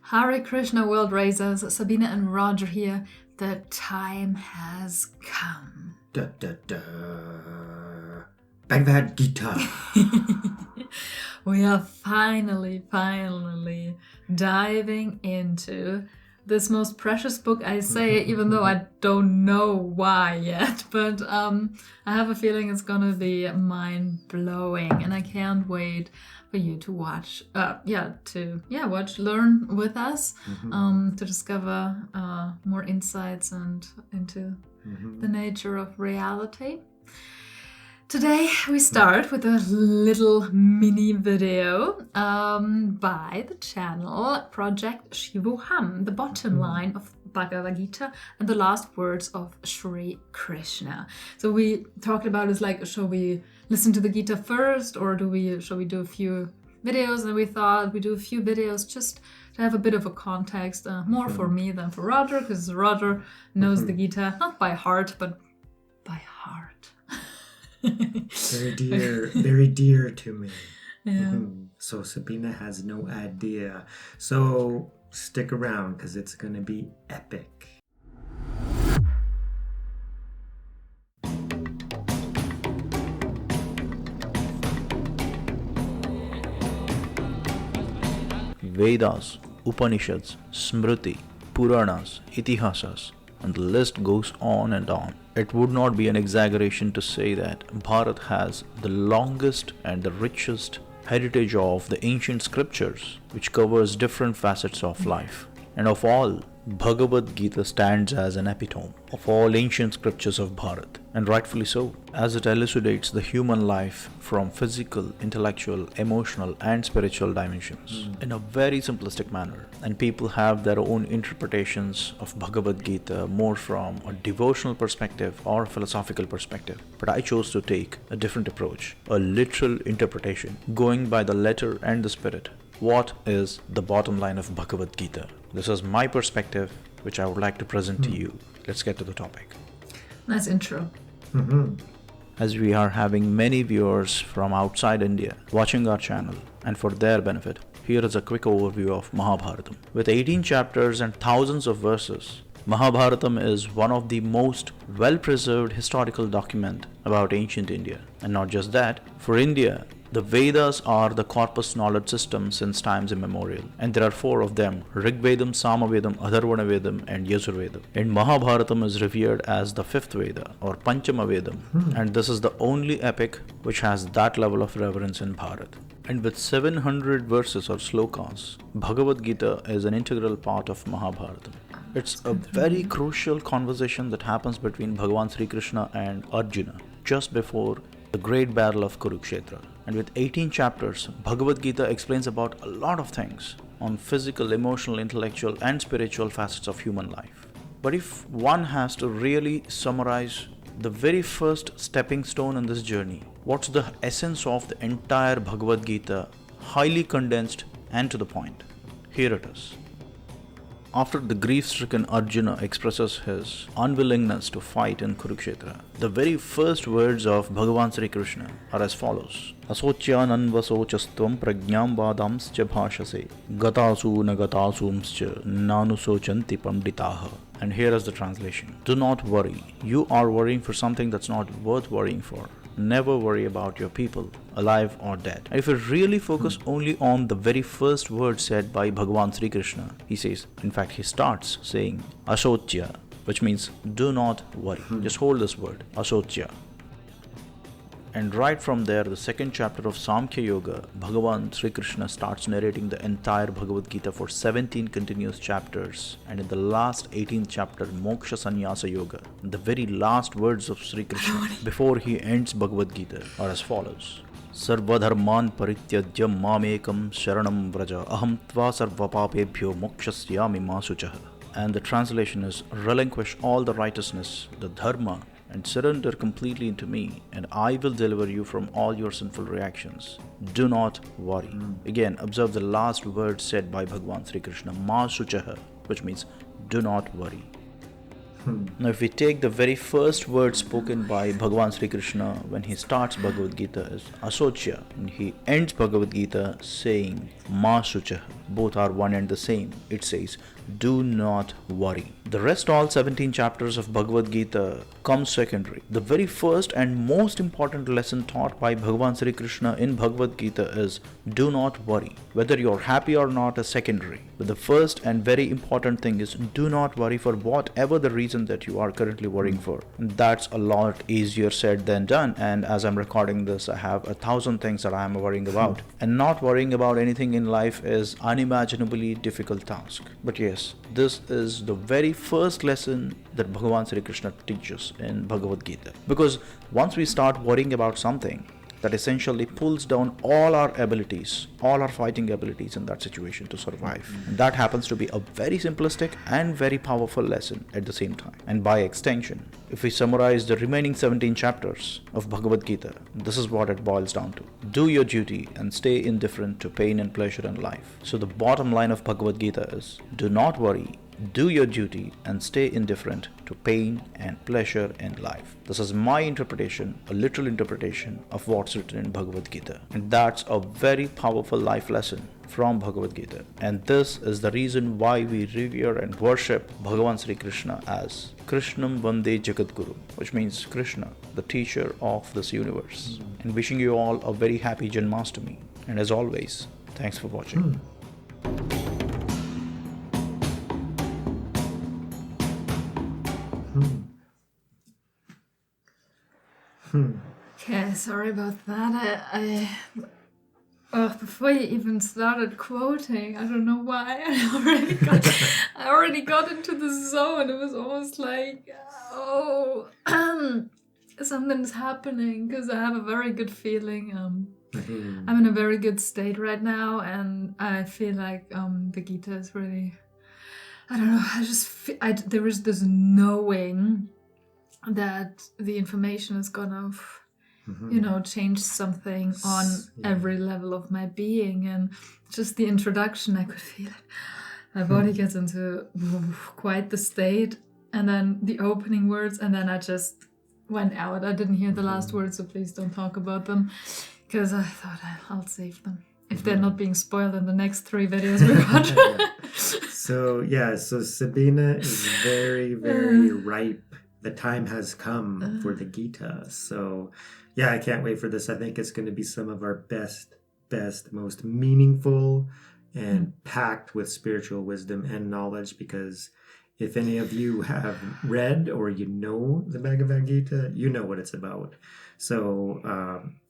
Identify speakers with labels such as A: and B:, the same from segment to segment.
A: Hare Krishna, world raisers, Sabina and Roger here. The time has come.
B: Da, da, da. Bhagavad Gita.
A: We are finally diving into this most precious book, I say, even though I don't know why yet, but I have a feeling it's gonna be mind-blowing, and I can't wait for you to watch, learn with us, to discover more insights and into the nature of reality. Today we start with a little mini video by the channel Project Shivoham, the Bottomline of Bhagavad Gita and the last words of Sri Krishna. So we talked about is like, shall we listen to the Gita first, or shall we do a few videos? And we thought we do a few videos just to have a bit of a context, more for me than for Roger, because Roger knows the Gita not by heart but by heart.
B: Very dear to me.
A: Yeah.
B: So Sabina has no idea. So stick around because it's going to be epic.
C: Vedas, Upanishads, Smriti, Puranas, Itihasas, and the list goes on and on. It would not be an exaggeration to say that Bharat has the longest and the richest heritage of the ancient scriptures, which covers different facets of life. And of all, Bhagavad Gita stands as an epitome of all ancient scriptures of Bharat, and rightfully so, as it elucidates the human life from physical, intellectual, emotional, and spiritual dimensions in a very simplistic manner. And people have their own interpretations of Bhagavad Gita more from a devotional perspective or a philosophical perspective. But I chose to take a different approach, a literal interpretation, going by the letter and the spirit. What is the bottom line of Bhagavad Gita? This is my perspective, which I would like to present to you. Let's get to the topic.
A: Nice intro.
C: As we are having many viewers from outside India watching our channel, and for their benefit, here is a quick overview of Mahabharata. With 18 chapters and thousands of verses, Mahabharata is one of the most well-preserved historical document about ancient India. And not just that, for India, the Vedas are the corpus knowledge system since times immemorial, and there are 4 of them: Rigvedam, Samavedam, Atharvana-vedam, and Yajurvedam. And Mahabharata is revered as the 5th Veda or Panchama Vedam, and this is the only epic which has that level of reverence in Bharat. And with 700 verses or slokas, Bhagavad Gita is an integral part of Mahabharata. It's a very crucial conversation that happens between Bhagavan Sri Krishna and Arjuna just before the great battle of Kurukshetra. And with 18 chapters, Bhagavad Gita explains about a lot of things on physical, emotional, intellectual, and spiritual facets of human life. But if one has to really summarize the very first stepping stone in this journey, what's the essence of the entire Bhagavad Gita, highly condensed and to the point? Here it is. After the grief-stricken Arjuna expresses his unwillingness to fight in Kurukshetra, the very first words of Bhagavan Sri Krishna are as follows: Asocyananvasochastvam prajñam vadamscha bhashase gatasu nagatasumscha nanusochanti panditaha. And here is the translation. Do not worry. You are worrying for something that's not worth worrying for. Never worry about your people, alive or dead. And if we really focus only on the very first word said by Bhagavan Sri Krishna, he says, in fact, he starts saying Asocya, which means do not worry. Just hold this word, Asocya. And right from there, the second chapter of Samkhya Yoga, Bhagavan Sri Krishna starts narrating the entire Bhagavad Gita for 17 continuous chapters. And in the last 18th chapter, Moksha Sannyasa Yoga, the very last words of Sri Krishna before he ends Bhagavad Gita are as follows: Sarvadharman parityajya mamekam sharanam vraja aham tva sarvapapebhyo mokshasyami masuchah. And the translation is: relinquish all the righteousness, the dharma, and surrender completely into me, and I will deliver you from all your sinful reactions. Do not worry. Again, observe the last word said by Bhagavan Sri Krishna, Ma Suchaha, which means do not worry. Now, if we take the very first word spoken by Bhagavan Sri Krishna when he starts Bhagavad Gita is Asochya, and he ends Bhagavad Gita saying Ma Suchah. Both are one and the same. It says, do not worry. The rest, all 17 chapters of Bhagavad Gita, come secondary. The very first and most important lesson taught by Bhagavan Sri Krishna in Bhagavad Gita is do not worry. Whether you're happy or not is secondary. But the first and very important thing is do not worry for whatever the reason that you are currently worrying for. And that's a lot easier said than done. And as I'm recording this, I have 1,000 things that I'm worrying about. And not worrying about anything in life is unimaginably difficult task. But yes, this is the very first lesson that Bhagavan Sri Krishna teaches in Bhagavad Gita. Because once we start worrying about something, that essentially pulls down all our abilities, all our fighting abilities in that situation to survive. And that happens to be a very simplistic and very powerful lesson at the same time. And by extension, if we summarize the remaining 17 chapters of Bhagavad Gita, this is what it boils down to. Do your duty and stay indifferent to pain and pleasure in life. So the bottom line of Bhagavad Gita is, do not worry, do your duty and stay indifferent to pain and pleasure in life. This is my interpretation, a literal interpretation of what's written in Bhagavad Gita. And that's a very powerful life lesson from Bhagavad Gita. And this is the reason why we revere and worship Bhagavan Sri Krishna as Krishnam Vande Jagadguru, which means Krishna, the teacher of this universe. And wishing you all a very happy Janmashtami. And as always, thanks for watching.
A: Okay, sorry about that. Before you even started quoting, I don't know why, I already got into the zone. It was almost like, something's happening, because I have a very good feeling. I'm in a very good state right now, and I feel like the Gita is really, I don't know, I just feel, there is this knowing that the information is gonna change something on every level of my being. And just the introduction, I could feel it. My body gets into quite the state, and then the opening words, and then I just went out. I didn't hear the last words, so please don't talk about them, because I thought I'll save them if they're not being spoiled in the next 3 videos we watch.
B: So Sabina is very, very ripe. The time has come for the Gita. So yeah, I can't wait for this. I think it's going to be some of our best, most meaningful and packed with spiritual wisdom and knowledge, because if any of you have read or you know the Bhagavad Gita, you know what it's about. So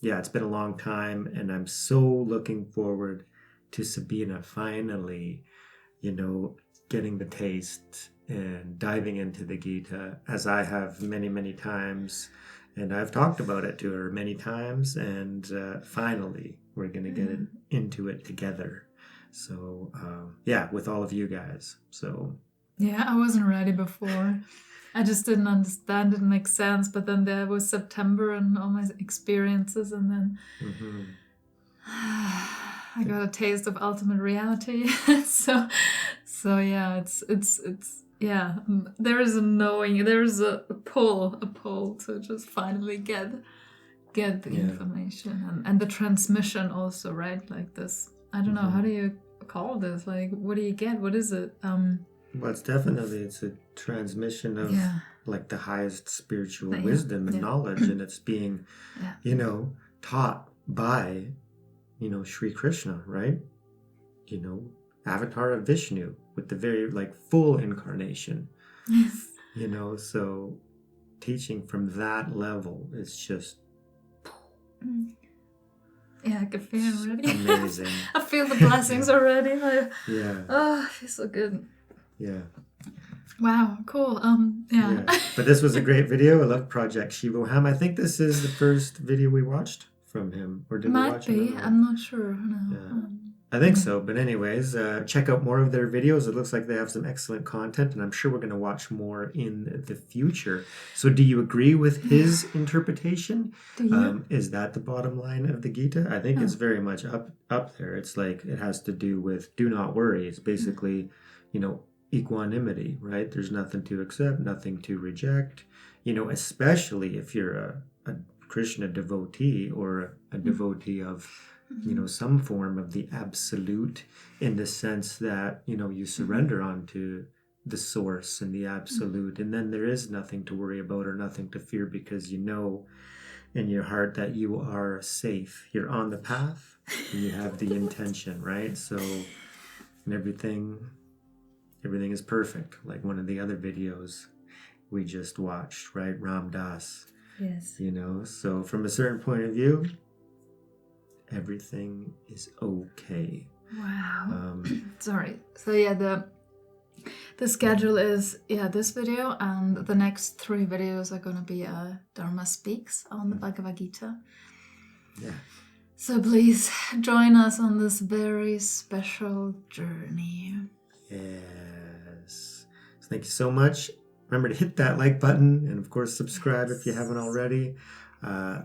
B: it's been a long time, and I'm so looking forward to Sabina finally, getting the taste and diving into the Gita, as I have many, many times. And I've talked about it to her many times, and finally we're going to get into it together. So, with all of you guys. So,
A: yeah, I wasn't ready before. I just didn't understand. It make sense. But then there was September and all my experiences, and then I got a taste of ultimate reality. so yeah, it's yeah. There is a knowing. There is a pull to just finally get the information and the transmission also, right? Like this. I don't know, how do you call this? Like, what do you get? What is it?
B: Well, it's a transmission of like the highest spiritual wisdom and knowledge, and it's being, taught by, Sri Krishna, right? Avatar of Vishnu with the very full incarnation.
A: Yes.
B: So teaching from that level is just.
A: Yeah, I can feel it already.
B: Amazing.
A: I feel the blessings already.
B: Yeah.
A: It feels so good.
B: Yeah.
A: Wow, cool. Yeah.
B: But this was a great video. I love Project Shivoham. I think this is the first video we watched from him. Or did we watch it?
A: Might be. I'm not sure. No.
B: Yeah. I think so. But anyways, check out more of their videos. It looks like they have some excellent content, and I'm sure we're going to watch more in the future. So do you agree with his interpretation?
A: Do you?
B: Is that the bottom line of the Gita? I think it's very much up there. It's like it has to do with do not worry. It's basically, equanimity, right? There's nothing to accept, nothing to reject, especially if you're a Krishna devotee or a devotee of, some form of the absolute, in the sense that, you surrender onto the source and the absolute. And then there is nothing to worry about or nothing to fear, because you know in your heart that you are safe. You're on the path and you have the intention, right? So, and everything is perfect. Like one of the other videos we just watched, right? Ram Dass.
A: Yes.
B: So from a certain point of view, everything is okay.
A: Wow. Sorry. So yeah, the schedule is this video, and the next 3 videos are going to be Dharma Speaks on the Bhagavad Gita.
B: Yeah.
A: So please join us on this very special journey.
B: Yes. So thank you so much. Remember to hit that like button, and of course subscribe if you haven't already.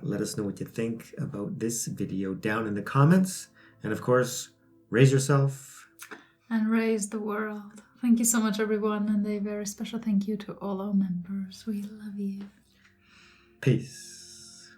B: Let us know what you think about this video down in the comments, and of course raise yourself
A: and raise the world. Thank you so much, everyone, and a very special thank you to all our members. We love you.
B: Peace.